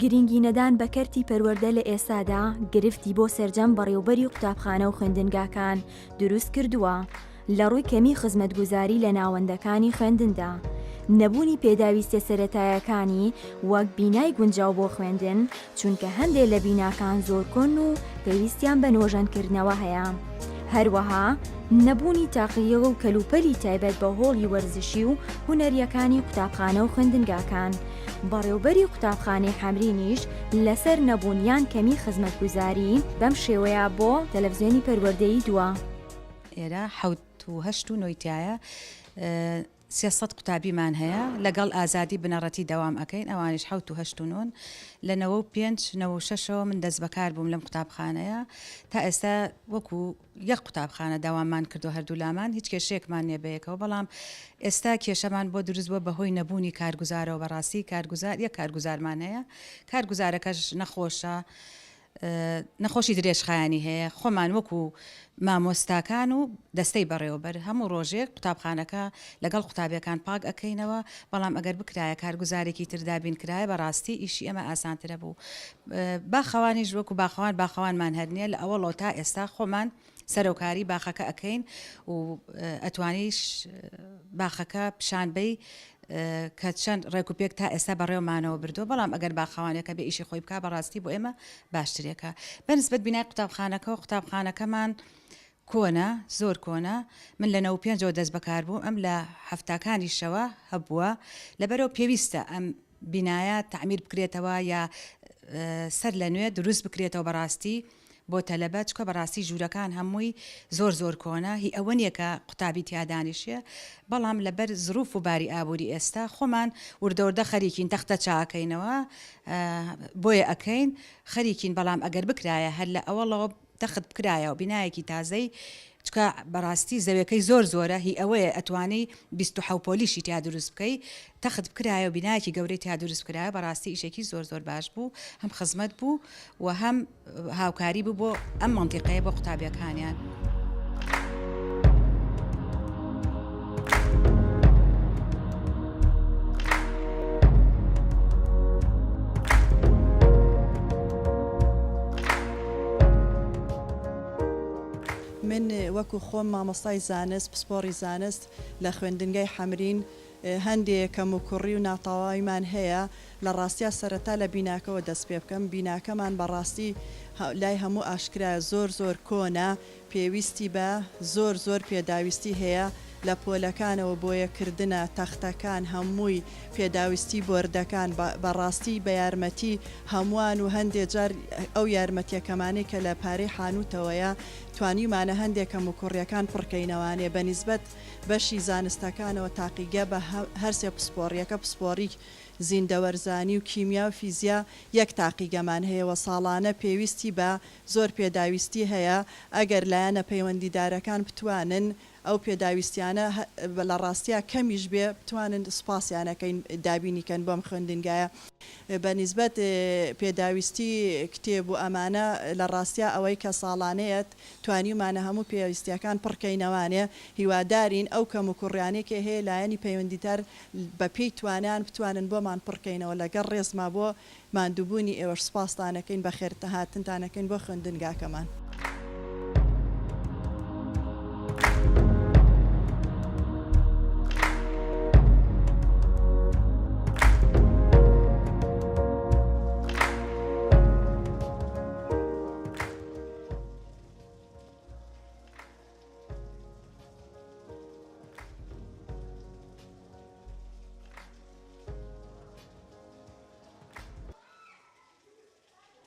گرنگی نەدان بە کەرتی پەروەردە لە ئێستادا گرفتی بۆ سەرجەم بەڕێوەبەری قوتابخانە و خوێندنگاکان دروست کردووە لە ڕووی کەمی خزمەتگوزاری لە ناوەندەکانی خوێندندا. نەبوونی پێداویستە سەرەتایەکانی وەک بینای گونجاو بۆ خوێندن، چونکە هەندێک لە بیناکان زۆر کۆن و پێویستیان بە نۆژەنکردنەوە هەیە. هەروەها نەبوونی تاقیەوە و کەلوپەلی تایبەت بە هۆڵی وەرزشی و هونەریەکانی قوتابخانە و خوێندنگاکان. بەڕێوەبەری قوتابخانەی حەمرینیش لەسەر نەبوونیان کەمی خزمەتگوزاری بەم شێوەیە بۆ تەلەڤیزیۆنی پەروەردەیی دووە. ئێرە 8 و 9 300 قوتابیمان هەیە لەگەڵ ئازادی بنەڕەتی دەوام ئەەکەین، ئەوانش 7 و 9 لە 95 من دەست بەکار بووم لەم قوتابخانەیە تا ئێستا وەکو یەک قوتابخانە داوامان کردو هەردوو لامان هیچ کێشەیەکمان نیە بەیەکەوە، بەڵام ئێستا کێشەمان بۆ دروستبووە بەهۆی نەبوونی کارگوزارەوە. بەڕاستی یەک کارگوزارمان هەیە، کارگوزارەکەش نەخۆشی درێژخایانی هەیە. خۆمان وەکو مامۆستاکان و دەستەی بەڕێوەبەر هەموو ڕۆژێک قوتابخانەکە لەگەڵ قوتابیەکان پاک ئەەکەینەوە، بەڵام ئەگەر بکرایە کارگوزارێکی تردابین کرایە بەڕاستی ئیشی ئەمە ئاسانترە بوو. باخەوانیش وەکو باخەوانمان هەرنیە لە ئەوەڵەوە تا ئێستا خۆمان سەرۆکاری باخەکە ئەەکەین و ئەتوانیش باخەکە پیشانبەی کە چەند ڕێکوپێک تا ئێستا بەڕێوەمانەوە بردو، بەڵام ئەگەر باخەوانەکە بە ئیشی خۆی بکە بەڕاستی بۆ ئێمە باشترێکە. بەنسبەت بینای قوتابخانەکەمان کۆنە، زۆر کۆنە. من لە 95 دەست بەکار بوو، ئەم لە هەفتاکانی شەوە هەبووە، لەبەرەوە پێویستە ئەم بینایە تعمیر بکرێتەوە یا سەر لە نوێ دروست بکرێتەوە بەڕاستی بۆ تەلەبە، چکە بەڕاستی ژوورەکان هەمووی زۆر کۆنە، هی ئەوە نییە کە قوتابی تیادانیشیە، بەڵام لەبەر زروف و باری ئابووری ئێستا خۆمان وردەوردە خەریکین تەختە چاکەینەوە بۆیە ئەەکەین خەریکین، بەڵام ئەگەر بکرایە هەر لە ئەوەڵەوە تەخت بکرایە و بینایەکی تازەی، چکە بەڕاستی زەویەکەی زۆرە، هی ئەوەیە ئەتوانەی 27 پۆلیشی تیا دروست بکەی، تەخت بکرایە و بینایەکی گەورەی تیا دروست کرایە، بەڕاستی ئیشێکی زۆر باش بوو، هەم خزمەت بوو و هەم هاوکاری بوو بۆ ئەم مەنتیقەیە بۆ قوتابیەکانیان. من وەکو خۆم مامۆستای زانست پسپۆڕی زانست لە خوێندنگای حەمرین هەندێک کەم و کوڕی و ناتەواویمان هەیە. لە ڕاستیە سەرەتا لە بیناکەوە دەست پێ بکەم، بیناکەمان بەڕاستی لای هەموو ئاشکرایە زۆر کۆنە، پێویستی بە زۆر پێداویستی هەیە لە پۆلەکانەوە بۆ یەکردنە تەختەکان، هەمووی پێداویستی بۆردەکان بەڕاستی بە یارمەتی هەمووان و هەندێک جار ئەو یارمەتیەکەمانەی کە لە پارەی حانوتەوەیە توانیمانە هەندێک کەم و کوڕیەکان پڕکەینەوانێ. بەنسبەت بەشی زانستەکانەوە تاقیگە بە هەرسێ پسپۆڕیەکە پسپۆڕی زیندەوەرزانی و کیمیا و فیزیا یەک تاقیگەمان هەیەوە ساڵانە پێویستی بە زۆر پێداویستی هەیە. ئەگەر لایەنە پەیوەندیدارەکان بتوانن ئەو پێداویستیانە لە ڕاستیە کەمیش بێ بتوانن سوپاسیانەکەین دابینیکەن بۆم خوێندنگایە. بەنسبەت پێداویستی کتێب و ئەمانە لە ڕاستیە ئەوەی کە ساڵانەیەت توانیمانە هەموو پێویستیەکان پڕکەینەوانێ، هیوادارین ئەو کەم و کوڕیانێکی هەیە لایەنی پەیوەندیدار بە پێی توانیان بتوانن بۆمان پڕکەینەوە. لەگەڵ ڕێزما بۆ ماندووبوونی ئێوەش سوپاسدانەکەین، بە خێرتە هاتنتانەکەین بۆ خوێندنگاکەمان.